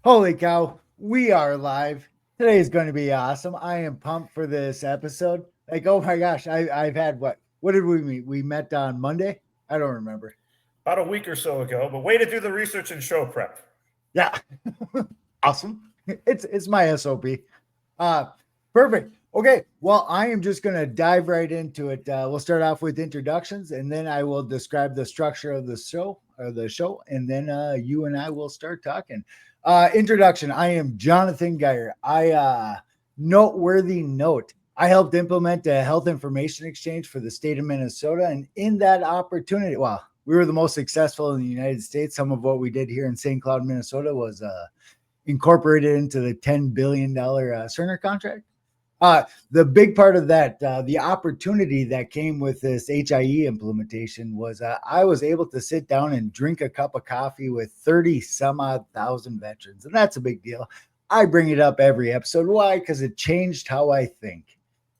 Holy cow, we are live. Today is going to be awesome. I am pumped for this episode. Like, oh my gosh, I've had what did we meet? We met on Monday? I don't remember. About a week or so ago, but way to do the research and show prep. Yeah. Awesome. It's my SOP. Uh Perfect. Okay, well, I am just going to dive right into it. We'll start off with introductions, and then I will describe the structure of the show, and then you and I will start talking. Introduction: I am Jonathon Guyer. Noteworthy note: I helped implement a health information exchange for the state of Minnesota, and in that opportunity, well, we were the most successful in the United States. Some of what we did here in St. Cloud, Minnesota, was incorporated into the $10 billion Cerner contract. The big part of that, the opportunity that came with this HIE implementation was I was able to sit down and drink a cup of coffee with 30 some odd thousand veterans. And that's a big deal. I bring it up every episode. Why? Because it changed how I think.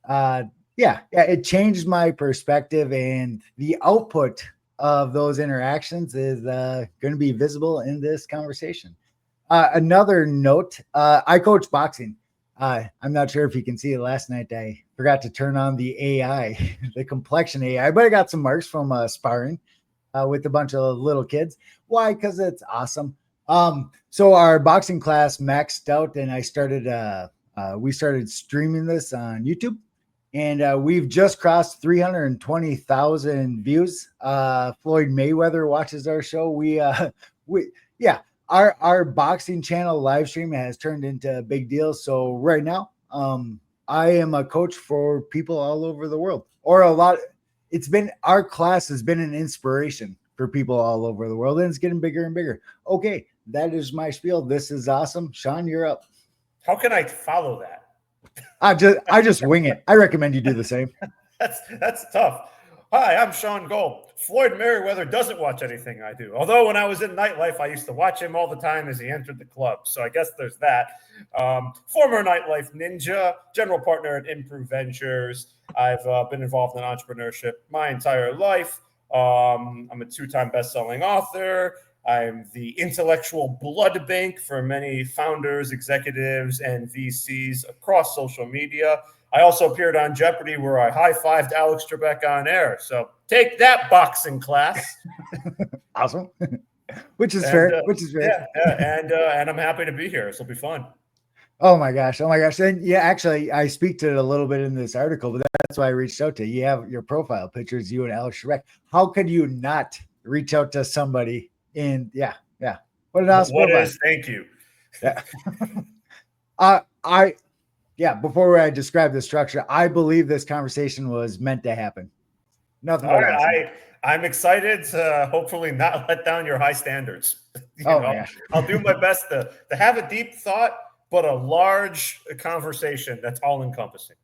Yeah, it changed my perspective, and the output of those interactions is going to be visible in this conversation. Another note, I coach boxing. I'm not sure if you can see it. Last night, I forgot to turn on the AI, the complexion AI, but I got some marks from sparring with a bunch of little kids. Why? Because it's awesome. So our boxing class maxed out, and we started streaming this on YouTube, and we've just crossed 320,000 views. Floyd Mayweather watches our show. Yeah, our boxing channel live stream has turned into a big deal. So right now, I am a coach for people all over the world, or a lot. Our class has been an inspiration for people all over the world, and it's getting bigger and bigger. Okay, that is my spiel. This is awesome. Shaun, you're up. How can I follow that? I just wing it. I recommend you do the same. That's tough. Hi, I'm Shaun Gold. Floyd Mayweather doesn't watch anything I do. Although when I was in nightlife, I used to watch him all the time as he entered the club. So I guess there's that. Former nightlife ninja, general partner at Improve Ventures. I've been involved in entrepreneurship my entire life. I'm a two-time best-selling author. I'm the intellectual blood bank for many founders, executives, and VCs across social media. I also appeared on Jeopardy, where I high-fived Alex Trebek on air. So take that, boxing class. Awesome. Which is fair. Yeah. And I'm happy to be here. This will be fun. Oh my gosh. And yeah, actually, I speak to it a little bit in this article, but that's why I reached out to you. You have your profile pictures, you and Alex Trebek. How could you not reach out to somebody? And yeah. What an awesome profile. Thank you. Yeah. Before I describe the structure, I believe this conversation was meant to happen. Nothing but awesome. I'm excited to hopefully not let down your high standards. My gosh. I'll do my best to have a deep thought, but a large conversation that's all encompassing.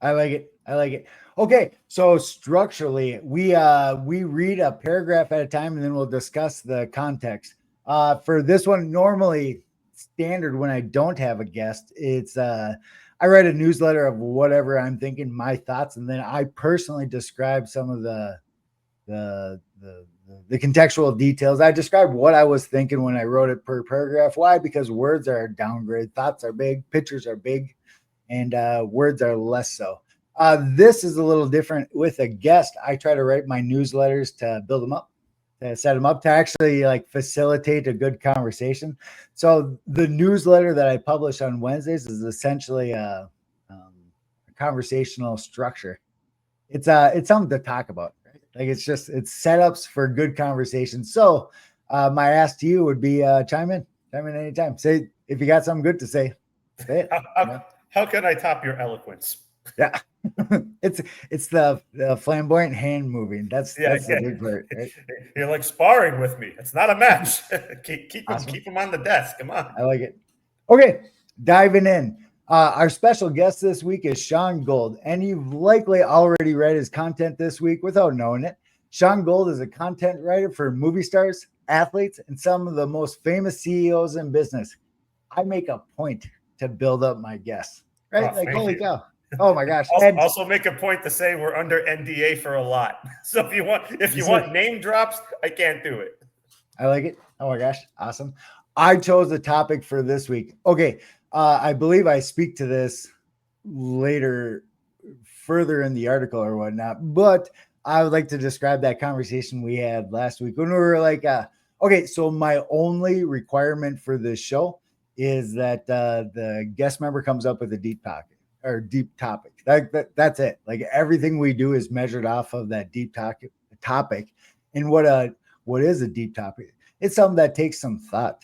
I like it. Okay, so structurally, we read a paragraph at a time, and then we'll discuss the context. For this one, normally standard when I don't have a guest, it's I write a newsletter of whatever I'm thinking, my thoughts, and then I personally describe some of the contextual details. I describe what I was thinking when I wrote it per paragraph. Why? Because words are downgrade, thoughts are big, pictures are big, and words are less so. This is a little different. With a guest, I try to write my newsletters to build them up, to set them up, to actually like facilitate a good conversation. So the newsletter that I publish on Wednesdays is essentially a conversational structure. It's something to talk about. Right? Like it's setups for good conversation. So my ask to you would be chime in anytime. Say if you got something good to say. Say it. How can I top your eloquence? Yeah. it's the flamboyant hand moving. That's the big part. Right? You're like sparring with me. It's not a match. keep Awesome. Keep them on the desk. Come on. I like it. Okay, diving in. Our special guest this week is Shaun Gold, and you've likely already read his content this week without knowing it. Shaun Gold is a content writer for movie stars, athletes, and some of the most famous CEOs in business. I make a point to build up my guests, right? Like, holy cow. Oh my gosh. Also make a point to say we're under NDA for a lot. So if you want name drops, I can't do it. I like it. Oh my gosh. Awesome. I chose the topic for this week. Okay. I believe I speak to this later, further in the article or whatnot, but I would like to describe that conversation we had last week when we were like, okay, so my only requirement for this show is that the guest member comes up with a deep topic or deep topic. That's it. Like everything we do is measured off of that deep topic. And what is a deep topic? It's something that takes some thought,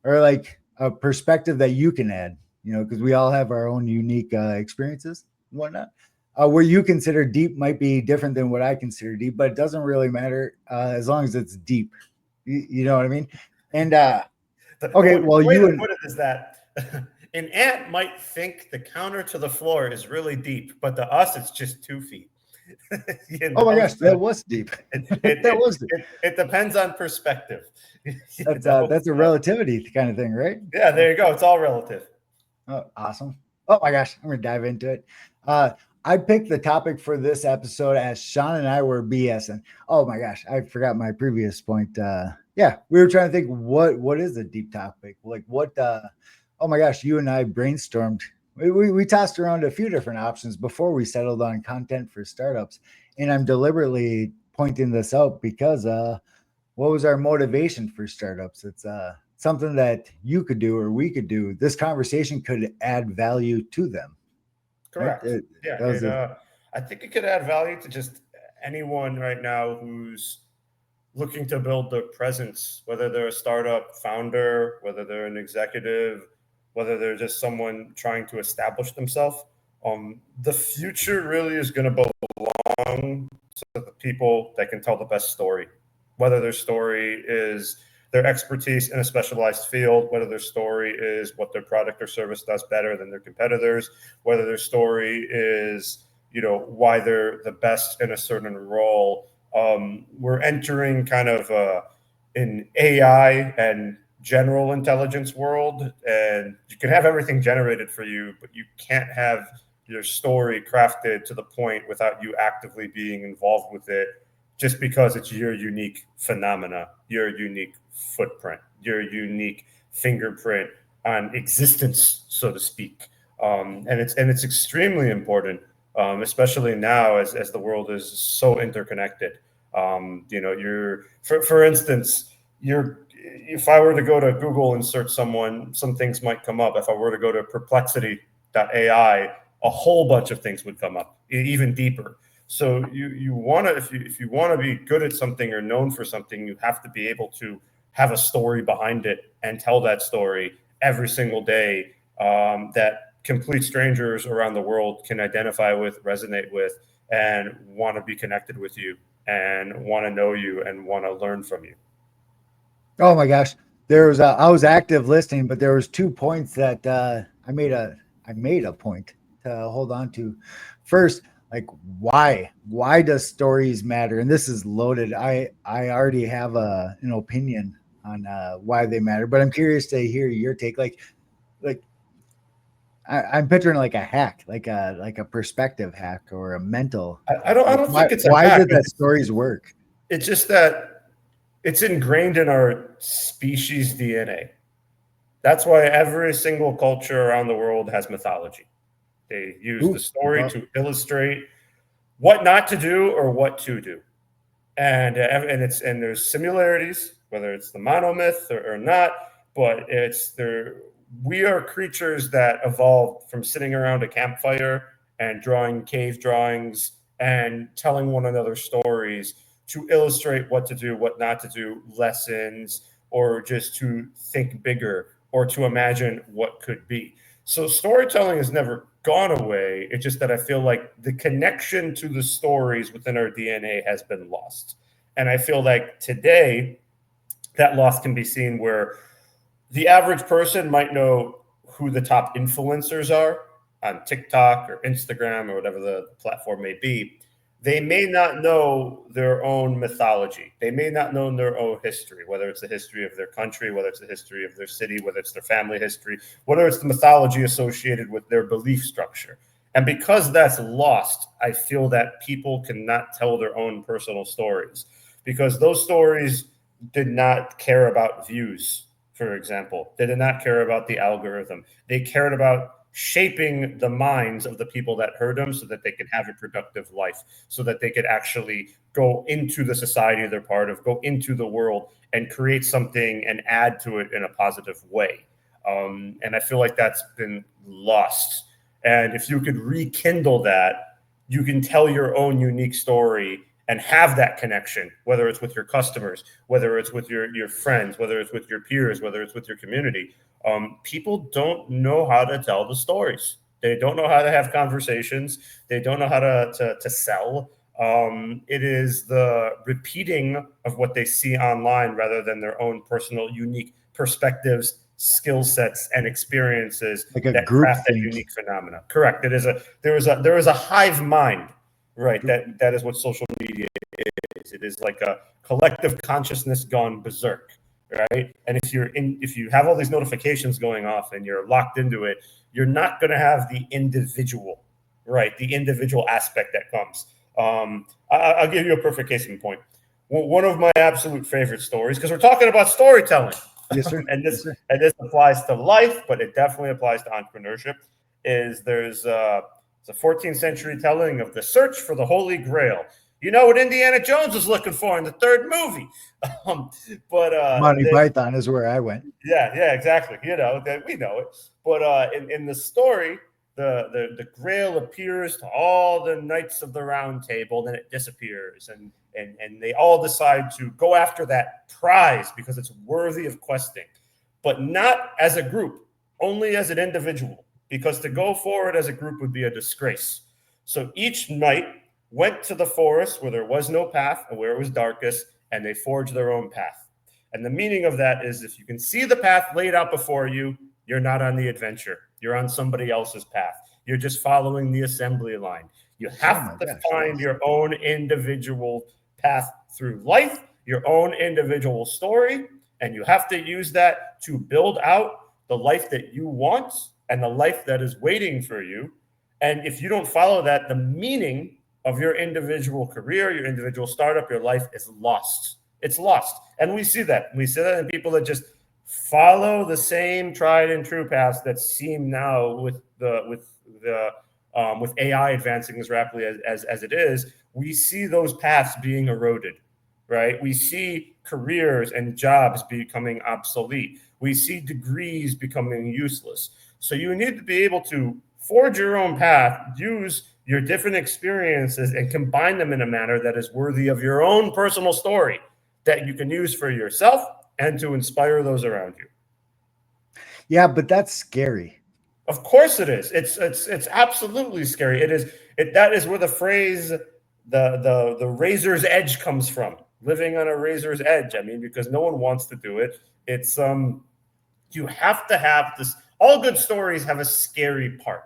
or like a perspective that you can add, because we all have our own unique experiences and whatnot. Where you consider deep might be different than what I consider deep, but it doesn't really matter as long as it's deep. You know what I mean? And okay, the well, way you to and put it is that an ant might think the counter to the floor is really deep, but to us, it's just 2 feet. oh my gosh, So that was deep. That was deep. it depends on perspective. That's a relativity kind of thing, right? Yeah, there you go. It's all relative. Oh, awesome. Oh my gosh, I'm gonna dive into it. I picked the topic for this episode as Shaun and I were BSing. Oh my gosh, I forgot my previous point. Yeah, we were trying to think what is a deep topic? Like what oh my gosh, you and I brainstormed. We tossed around a few different options before we settled on content for startups. And I'm deliberately pointing this out because what was our motivation for startups? It's something that you could do or we could do. This conversation could add value to them. Right? Correct. Yeah, That was I think it could add value to just anyone right now who's looking to build their presence, whether they're a startup founder, whether they're an executive, whether they're just someone trying to establish themselves. The future really is going to belong to the people that can tell the best story, whether their story is their expertise in a specialized field, whether their story is what their product or service does better than their competitors, whether their story is, why they're the best in a certain role. We're entering kind of an AI and general intelligence world, and you can have everything generated for you, but you can't have your story crafted to the point without you actively being involved with it, just because it's your unique phenomena, your unique footprint, your unique fingerprint on existence, so to speak. And it's extremely important, especially now as the world is so interconnected. For instance, if I were to go to Google and search someone, some things might come up. If I were to go to perplexity.ai, a whole bunch of things would come up, even deeper. So you want to, if you want to be good at something or known for something, you have to be able to have a story behind it and tell that story every single day, that complete strangers around the world can identify with, resonate with, and want to be connected with you and want to know you and want to learn from you. oh my gosh. I was active listening, but there was 2 points that I made a point to hold on to. First, like why does stories matter? And this is loaded. I already have an opinion on why they matter, but I'm curious to hear your take. Like I'm picturing like a hack, like a perspective hack or a mental I hack. don't I Like don't think it's a why is hack. it that stories work? It's just that it's ingrained in our species DNA. That's why every single culture around the world has mythology. They use the Ooh, story to illustrate what not to do or what to do. And there's similarities, whether it's the monomyth or not, but we are creatures that evolved from sitting around a campfire and drawing cave drawings and telling one another stories to illustrate what to do, what not to do, lessons, or just to think bigger or to imagine what could be. So storytelling has never gone away. It's just that I feel like the connection to the stories within our DNA has been lost. And I feel like today that loss can be seen where the average person might know who the top influencers are on TikTok or Instagram or whatever the platform may be. They may not know their own mythology. They may not know their own history, whether it's the history of their country, whether it's the history of their city, whether it's their family history, whether it's the mythology associated with their belief structure. And because that's lost, I feel that people cannot tell their own personal stories because those stories did not care about views for example. They did not care about the algorithm. They cared about shaping the minds of the people that heard them so that they could have a productive life, so that they could actually go into the society they're part of, go into the world and create something and add to it in a positive way. And I feel like that's been lost. And if you could rekindle that, you can tell your own unique story and have that connection, whether it's with your customers, whether it's with your friends, whether it's with your peers, whether it's with your community. People don't know how to tell the stories. They don't know how to have conversations. They don't know how to sell. It is the repeating of what they see online rather than their own personal, unique perspectives, skill sets, and experiences Like a that group craft that think. unique phenomena. Correct. There is a hive mind, right? That is what social media is. It is like a collective consciousness gone berserk, right? And if you have all these notifications going off and you're locked into it, you're not going to have the individual, right? The individual aspect that comes. I'll give you a perfect case in point. One of my absolute favorite stories, because we're talking about storytelling. Yes, sir. and Yes, sir. this applies to life, but it definitely applies to entrepreneurship. There's a 14th century telling of the search for the Holy Grail. You know what Indiana Jones was looking for in the third movie. Monty Python is where I went. Yeah, exactly. You know that we know it. But in the story, the Grail appears to all the knights of the Round Table, then it disappears, and they all decide to go after that prize because it's worthy of questing, but not as a group, only as an individual, because to go forward as a group would be a disgrace. So each knight went to the forest where there was no path and where it was darkest, and they forged their own path. And the meaning of that is if you can see the path laid out before you, you're not on the adventure. You're on somebody else's path. You're just following the assembly line. You have to find your own individual path through life, your own individual story, and you have to use that to build out the life that you want and the life that is waiting for you. And if you don't follow that, the meaning of your individual career, your individual startup, your life is lost. It's lost. And we see that. We see that in people that just follow the same tried and true paths that seem now with AI advancing as rapidly as it is, we see those paths being eroded, right? We see careers and jobs becoming obsolete. We see degrees becoming useless. So you need to be able to forge your own path, use your different experiences and combine them in a manner that is worthy of your own personal story that you can use for yourself and to inspire those around you. Yeah, but that's scary. Of course it is. It's absolutely scary. That is where the phrase the razor's edge comes from. Living on a razor's edge. I mean, because no one wants to do it. It's you have to have this. All good stories have a scary part.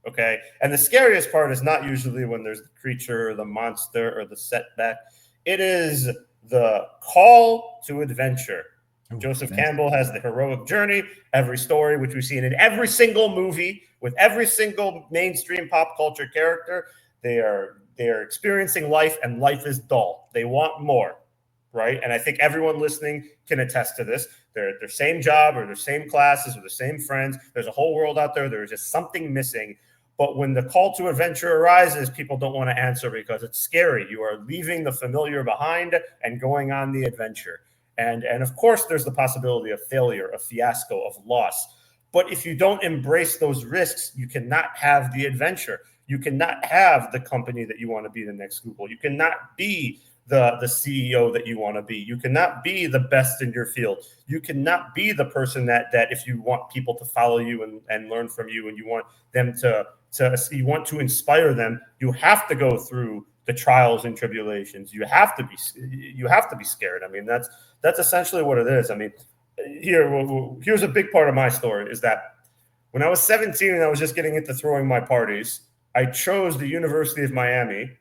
Okay. And the scariest part is not usually when there's the creature or the monster or the setback. It is the call to adventure. Joseph Campbell has the heroic journey. Every story, which we've seen in every single movie with every single mainstream pop culture character, they are experiencing life, and life is dull. They want more, right? And I think everyone listening can attest to this. They're their same job or their same classes or the same friends. There's a whole world out there. There's just something missing. But when the call to adventure arises, people don't want to answer because it's scary. You are leaving the familiar behind and going on the adventure. And of course, there's the possibility of failure, of fiasco, of loss. But if you don't embrace those risks, you cannot have the adventure. You cannot have the company that you want to be the next Google. You cannot be the CEO that you want to be. You cannot be the best in your field. You cannot be the person that if you want people to follow you and learn from you, and you want them you want to inspire them, you have to go through the trials and tribulations. You have to be scared. I mean, that's essentially what it is. I mean, here's a big part of my story is that when I was 17 and I was just getting into throwing my parties, I chose the University of Miami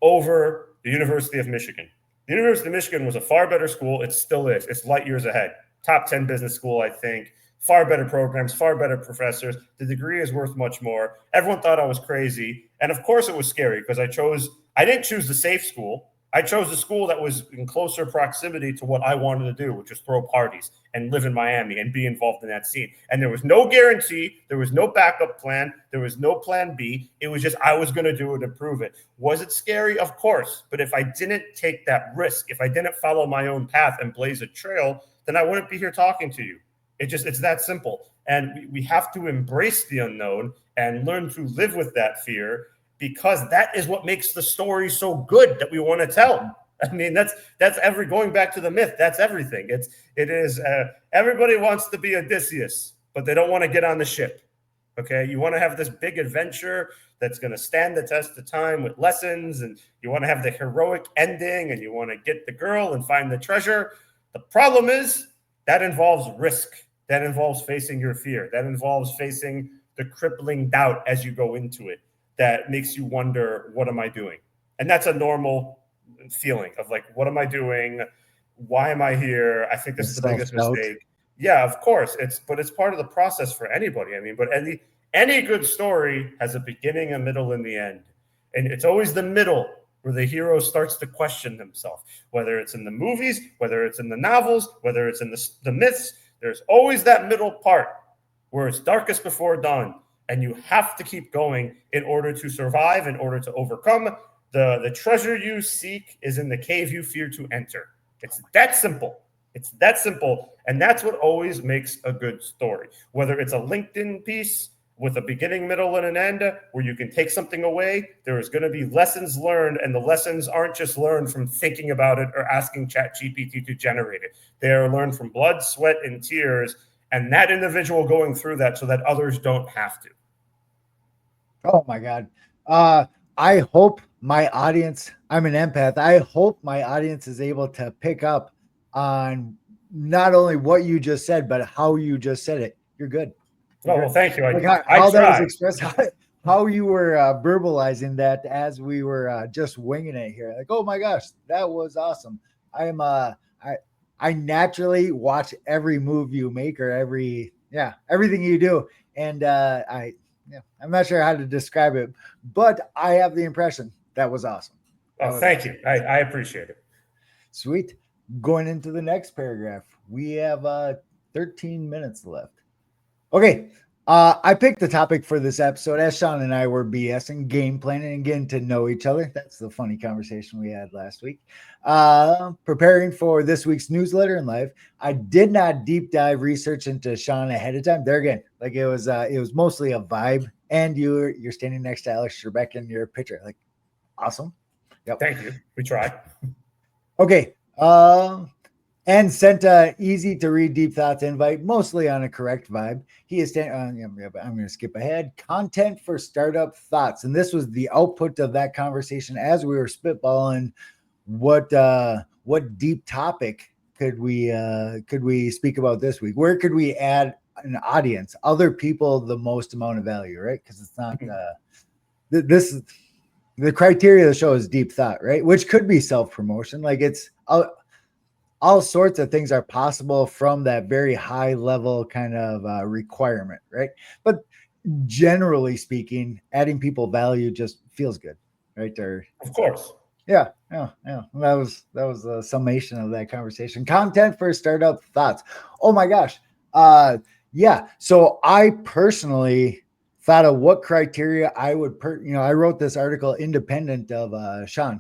over the University of Michigan. The University of Michigan was a far better school. It still is. It's light years ahead. Top 10 business school, I think. Far better programs, far better professors. The degree is worth much more. Everyone thought I was crazy. And of course it was scary because I didn't choose the safe school. I chose a school that was in closer proximity to what I wanted to do, which is throw parties and live in Miami and be involved in that scene. And there was no guarantee. There was no backup plan. There was no plan B. It was just I was going to do it and prove it. Was it scary? Of course. But if I didn't take that risk, if I didn't follow my own path and blaze a trail, then I wouldn't be here talking to you. It's that simple. And we have to embrace the unknown and learn to live with that fear, because that is what makes the story so good that we want to tell. I mean, that's going back to the myth. That's everything. It is everybody wants to be Odysseus, but they don't want to get on the ship. Okay, you want to have this big adventure that's going to stand the test of time with lessons, and you want to have the heroic ending, and you want to get the girl and find the treasure. The problem is that involves risk. That involves facing your fear. That involves facing the crippling doubt as you go into it. That makes you wonder, what am I doing? And that's a normal feeling of like, what am I doing? Why am I here? I think this is the biggest mistake. Yeah, of course. But it's part of the process for anybody. I mean, but any good story has a beginning, a middle, and the end. And it's always the middle where the hero starts to question himself, whether it's in the movies, whether it's in the novels, whether it's in the myths. There's always that middle part where it's darkest before dawn. And you have to keep going in order to survive, in order to overcome. The treasure you seek is in the cave you fear to enter. It's that simple. It's that simple. And that's what always makes a good story. Whether it's a LinkedIn piece with a beginning, middle, and an end where you can take something away, there is going to be lessons learned. And the lessons aren't just learned from thinking about it or asking ChatGPT to generate it. They are learned from blood, sweat, and tears. And that individual going through that so that others don't have to. Oh my God. I hope my audience, I'm an empath. I hope my audience is able to pick up on not only what you just said, but how you just said it. You're good. Well, thank you. How that was expressed, how you were verbalizing that as we were just winging it here. Like, oh my gosh, that was awesome. I naturally watch every move you make or everything you do. And I'm not sure how to describe it, but I have the impression that was awesome. Thank you. I appreciate it. Sweet. Going into the next paragraph, we have 13 minutes left. Okay. I picked the topic for this episode as Shaun and I were BSing, game planning, and getting to know each other. That's the funny conversation we had last week. Preparing for this week's newsletter and live. I did not deep dive research into Shaun ahead of time. There again, like it was mostly a vibe. And you're standing next to Alex Trebek in your picture. Like, awesome. Yep. Thank you. We tried. Okay. And sent a easy to read deep thoughts invite, mostly on a correct vibe. He is I'm going to skip ahead. Content for startup thoughts. And this was the output of that conversation as we were spitballing what deep topic could we speak about this week? Where could we add an audience, other people, the most amount of value, right? Because it's not this is the criteria of the show is deep thought, right? Which could be self-promotion. Like it's all sorts of things are possible from that very high level kind of requirement, right? But generally speaking, adding people value just feels good, right? Of course. Yeah. That was a summation of that conversation. Content for startup thoughts. Oh my gosh. So I personally thought of what criteria I would I wrote this article independent of Shaun.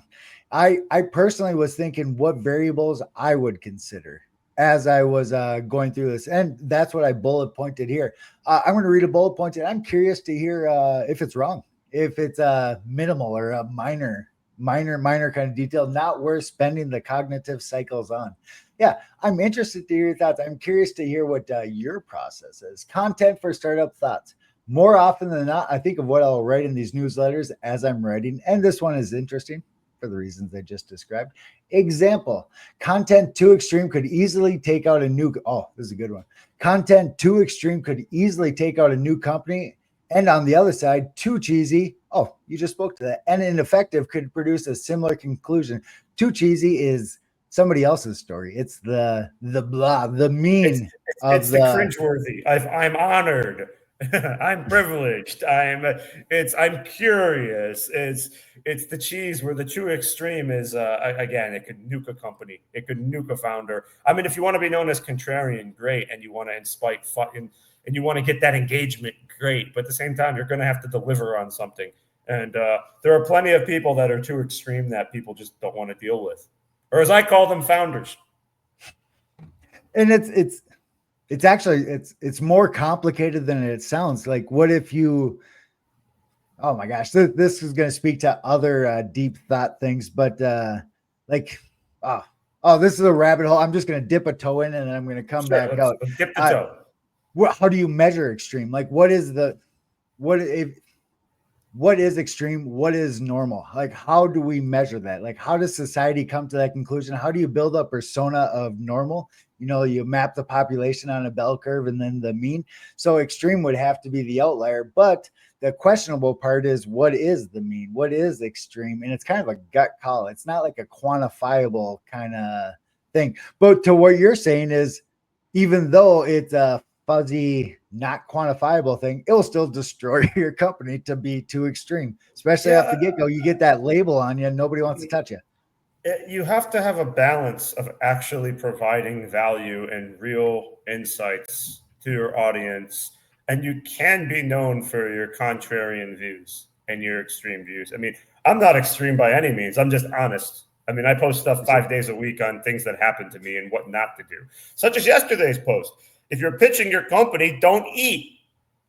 I personally was thinking what variables I would consider as I was going through this. And that's what I bullet pointed here. I'm going to read a bullet point, and I'm curious to hear if it's wrong, if it's minimal or a minor kind of detail, not worth spending the cognitive cycles on. Yeah, I'm interested to hear your thoughts. I'm curious to hear what your process is. Content for startup thoughts. More often than not, I think of what I'll write in these newsletters as I'm writing. And this one is interesting for the reasons I just described. Example, content too extreme could easily take out a new, this is a good one. Content too extreme could easily take out a new company. And on the other side, too cheesy. Oh, you just spoke to that. And ineffective could produce a similar conclusion. Too cheesy is somebody else's story. It's the mean. It's the cringeworthy. I'm honored. I'm privileged. I'm curious. It's the cheese where the true extreme is, again, it could nuke a company. It could nuke a founder. I mean, if you want to be known as contrarian, great. And you want to incite and you want to get that engagement, great. But at the same time, you're going to have to deliver on something. And there are plenty of people that are too extreme that people just don't want to deal with. Or as I call them, founders. And it's actually it's more complicated than it sounds. Like, what if you, oh my gosh, this is going to speak to other deep thought things, but like, this is a rabbit hole. I'm just going to dip a toe in and then I'm going to come back out. Let's dip the toe. How do you measure extreme? Like, what is extreme? What is normal? Like, how do we measure that? Like, how does society come to that conclusion? How do you build a persona of normal? You map the population on a bell curve and then the mean. So extreme would have to be the outlier, but the questionable part is, what is the mean? What is extreme? And it's kind of a gut call. It's not like a quantifiable kind of thing. But to what you're saying is, even though it's a fuzzy, not quantifiable thing, it'll still destroy your company to be too extreme, especially off the get-go. You get that label on you and nobody wants to touch you. You have to have a balance of actually providing value and real insights to your audience. And you can be known for your contrarian views and your extreme views. I mean, I'm not extreme by any means. I'm just honest. I mean, I post stuff 5 days a week on things that happen to me and what not to do, such as yesterday's post. If you're pitching your company, don't eat.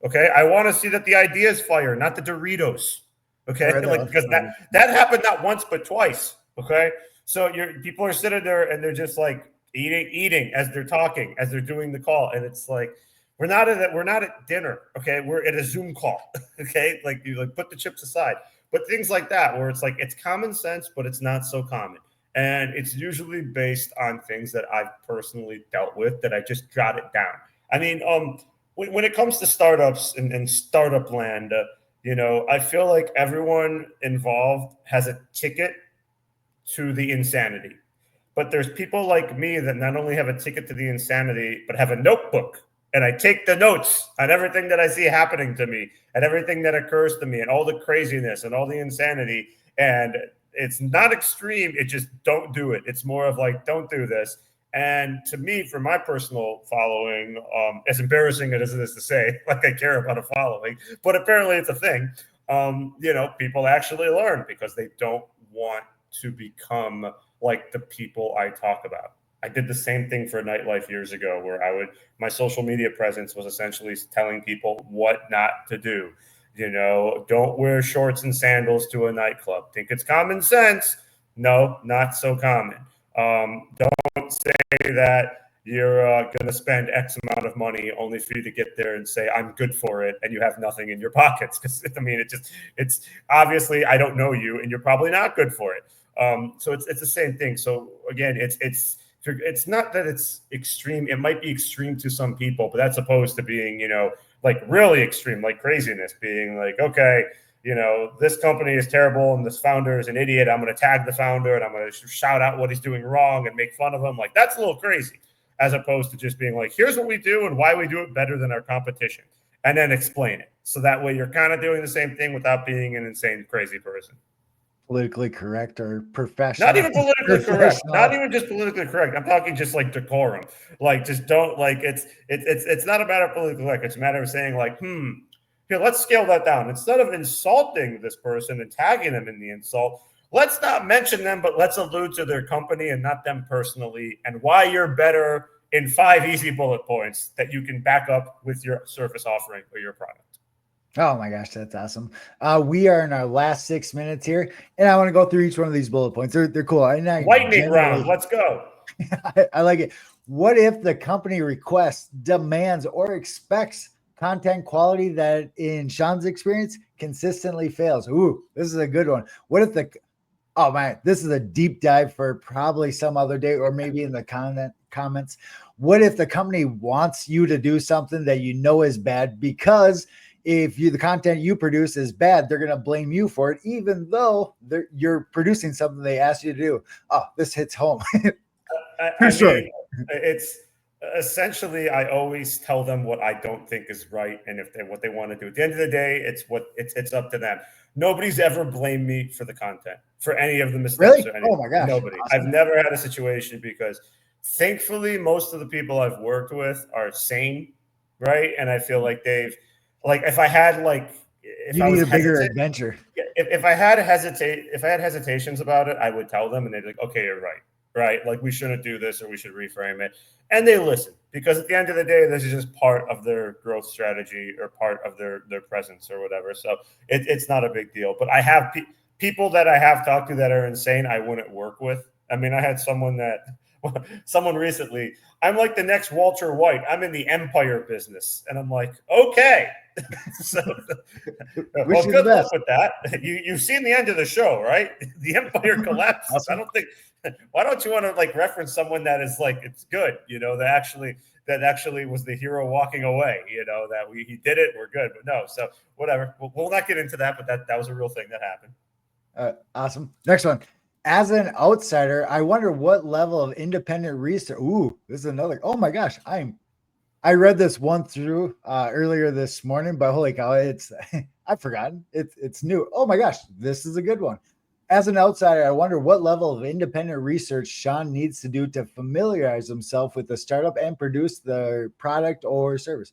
Okay. I want to see that the idea is fire, not the Doritos. Okay. Because that happened not once, but twice. Okay. So people are sitting there and they're just like eating as they're talking, as they're doing the call. And it's like, we're not at dinner. Okay. We're at a Zoom call. Okay. Like, you put the chips aside, but things like that, where it's like, it's common sense, but it's not so common. And it's usually based on things that I've personally dealt with that I just jot it down. I mean, when it comes to startups and startup land, I feel like everyone involved has a ticket to the insanity. But there's people like me that not only have a ticket to the insanity, but have a notebook. And I take the notes on everything that I see happening to me and everything that occurs to me and all the craziness and all the insanity. And it's not extreme. It just, don't do it. It's more of like, don't do this. And to me, for my personal following, as embarrassing as it is to say, like I care about a following, but apparently it's a thing. People actually learn because they don't want to become like the people I talk about. I did the same thing for nightlife years ago, where my social media presence was essentially telling people what not to do. Don't wear shorts and sandals to a nightclub. Think it's common sense? No, not so common. Don't say that you're going to spend X amount of money only for you to get there and say, I'm good for it, and you have nothing in your pockets. Because, I mean, it's obviously, I don't know you, and you're probably not good for it. So it's the same thing. So again, it's not that it's extreme. It might be extreme to some people, but that's opposed to being, like really extreme, like craziness, being like, okay, this company is terrible and this founder is an idiot. I'm going to tag the founder and I'm going to shout out what he's doing wrong and make fun of him. Like, that's a little crazy, as opposed to just being like, here's what we do and why we do it better than our competition, and then explain it. So that way you're kind of doing the same thing without being an insane, crazy person. Politically correct or professional. Not even politically correct. Not even just politically correct. I'm talking just like decorum. Like, just don't, like, it's not a matter of politically correct. It's a matter of saying like, here, let's scale that down. Instead of insulting this person and tagging them in the insult, let's not mention them, but let's allude to their company and not them personally, and why you're better in 5 easy bullet points that you can back up with your service offering or your product. Oh my gosh, that's awesome. We are in our last 6 minutes here, and I want to go through each one of these bullet points. They're cool. Lightning round. Let's go. I like it. What if the company requests, demands, or expects content quality that, in Shaun's experience, consistently fails? Ooh, this is a good one. What if oh man, this is a deep dive for probably some other day, or maybe in the comments. What if the company wants you to do something that you know is bad, because if the content you produce is bad, they're going to blame you for it, even though you're producing something they asked you to do? Oh, this hits home. I mean, it's Essentially, I always tell them what I don't think is right, and what they want to do. At the end of the day, it's up to them. Nobody's ever blamed me for the content, for any of the missteps Really? or anything. Oh my gosh. Nobody. I've Awesome. never had a situation, because thankfully most of the people I've worked with are sane, right? And I feel like if I had if You I need was a bigger hesitant, adventure. if I had hesitations about it, I would tell them, and they'd be like, okay, you're right. Right. Like, we shouldn't do this, or we should reframe it. And they listen, because at the end of the day, this is just part of their growth strategy, or part of their presence, or whatever. So it's not a big deal. But I have people that I have talked to that are insane, I wouldn't work with. I mean, I had someone recently, I'm like the next Walter White. I'm in the empire business. And I'm like, okay. So, Wish well, you the good luck best. with that. You've seen the end of the show, right? The empire collapses. Awesome. I don't think. Why don't you want to reference someone that is it's good, that actually was the hero walking away, that he did it, we're good. But no, so whatever. We'll not get into that, but that was a real thing that happened. Awesome. Next one. As an outsider, I wonder what level of independent research. Ooh, this is another. Oh my gosh, I read this one through earlier this morning, but holy cow, it's I've forgotten. It's new. Oh my gosh, this is a good one. As an outsider, I wonder what level of independent research Shaun needs to do to familiarize himself with the startup and produce their product or service.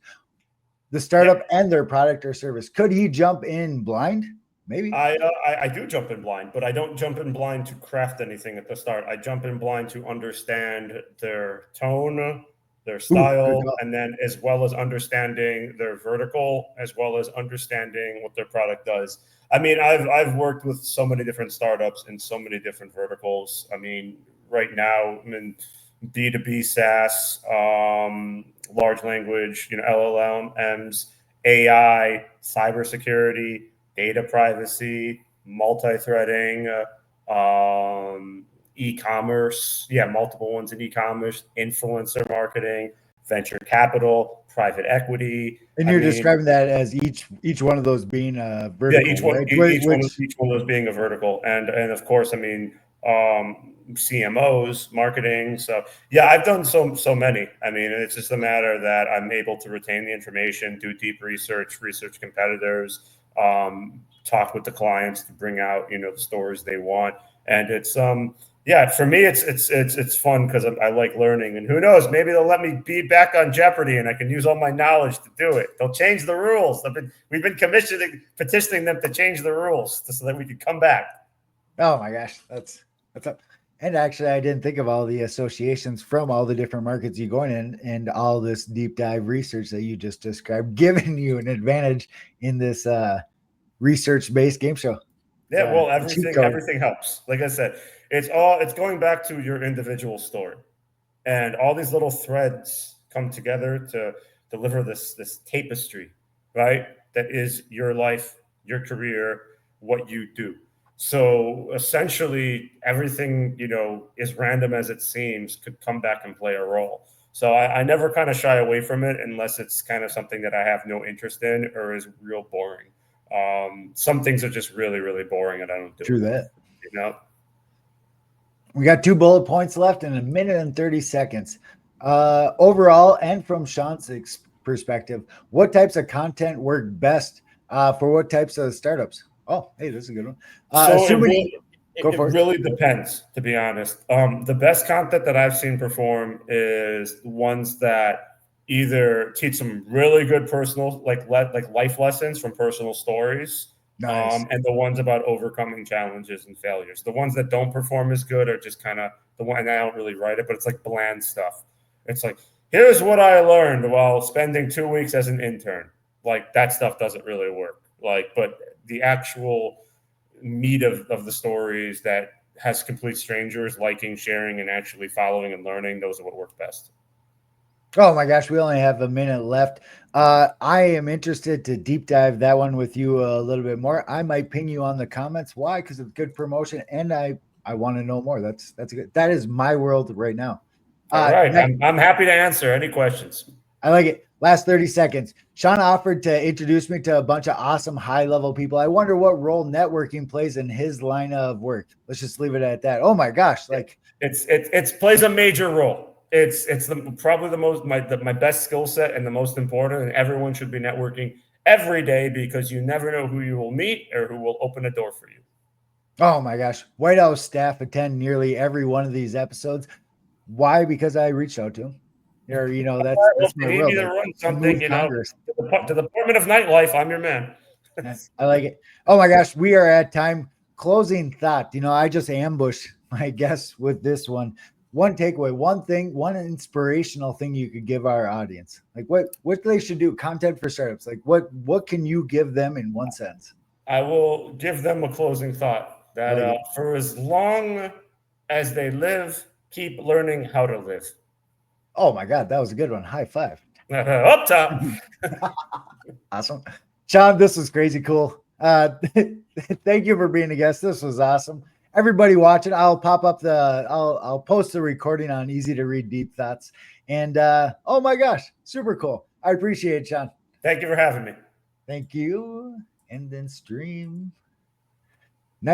The startup and their product or service. Could he jump in blind? Maybe. I do jump in blind, but I don't jump in blind to craft anything at the start. I jump in blind to understand their tone, their style, and then as well as understanding their vertical, as well as understanding what their product does. I mean, I've worked with so many different startups in so many different verticals. I mean, right now I'm in B2B SaaS, large language, LLMs, AI, cybersecurity, data privacy, multi-threading, e-commerce, multiple ones in e-commerce, influencer marketing, venture capital, private equity. And you're describing that as each one of those being a vertical, each one, right? each one of those being a vertical, and of course, I mean, CMOs, marketing. So I've done so many. I mean, it's just a matter that I'm able to retain the information, do deep research competitors, talk with the clients to bring out the stories they want, and it's for me it's fun because I like learning, and who knows, maybe they'll let me be back on Jeopardy and I can use all my knowledge to do it. They'll change the rules. We've been petitioning them to change the rules so that we can come back. Oh my gosh, that's up. And actually, I didn't think of all the associations from all the different markets you going in, and all this deep dive research that you just described, giving you an advantage in this research-based game show. Yeah, well, everything helps. Like I said, it's going back to your individual story, and all these little threads come together to deliver this tapestry, right? That is your life, your career, what you do. So essentially, everything is random as it seems could come back and play a role. So I never kind of shy away from it unless it's kind of something that I have no interest in or is real boring. Some things are just really, really boring, and I don't do it. True that. We got 2 bullet points left in 1 minute and 30 seconds. Overall, and from Shaun's perspective, what types of content work best for what types of startups? Oh, hey, this is a good one. It really depends, to be honest. The best content that I've seen perform is ones that either teach some really good personal, like life lessons from personal stories. Nice. And the ones about overcoming challenges and failures. The ones that don't perform as good are just kind of the one, and I don't really write it, but it's like bland stuff. It's like, here's what I learned while spending 2 weeks as an intern. Like, that stuff doesn't really work. But the actual meat of the stories that has complete strangers liking, sharing, and actually following and learning, those are what work best. Oh my gosh, we only have 1 minute left. I am interested to deep dive that one with you a little bit more. I might ping you on the comments. Why? Because it's good promotion, and I want to know more. That's good. That is my world right now. All right. I'm happy to answer any questions. I like it. Last 30 seconds. Shaun offered to introduce me to a bunch of awesome high-level people. I wonder what role networking plays in his line of work. Let's just leave it at that. Oh my gosh. It plays a major role. It's probably the most my best skill set and the most important, and everyone should be networking every day because you never know who you will meet or who will open a door for you. Oh my gosh. White House staff attend nearly every one of these episodes. Why? Because I reached out to them. Or, that's If my you need world. me to Like, run I something, moved Congress. to the Department of Nightlife, I'm your man. I like it. Oh my gosh, we are at time. Closing thought. I just ambushed my guests with this one. One takeaway, one thing, one inspirational thing you could give our audience. Like what they should do. Content for startups. Like what can you give them in one sense? I will give them a closing thought that Like for as long as they live, keep learning how to live. oh my God, that was a good one. High five. Up top. Awesome. Shaun, this was crazy cool. Thank you for being a guest. This was awesome. Everybody watch it. I'll I'll post the recording on Easy to Read Deep Thoughts. And oh my gosh, super cool. I appreciate it, Shaun. Thank you for having me. Thank you. And then stream.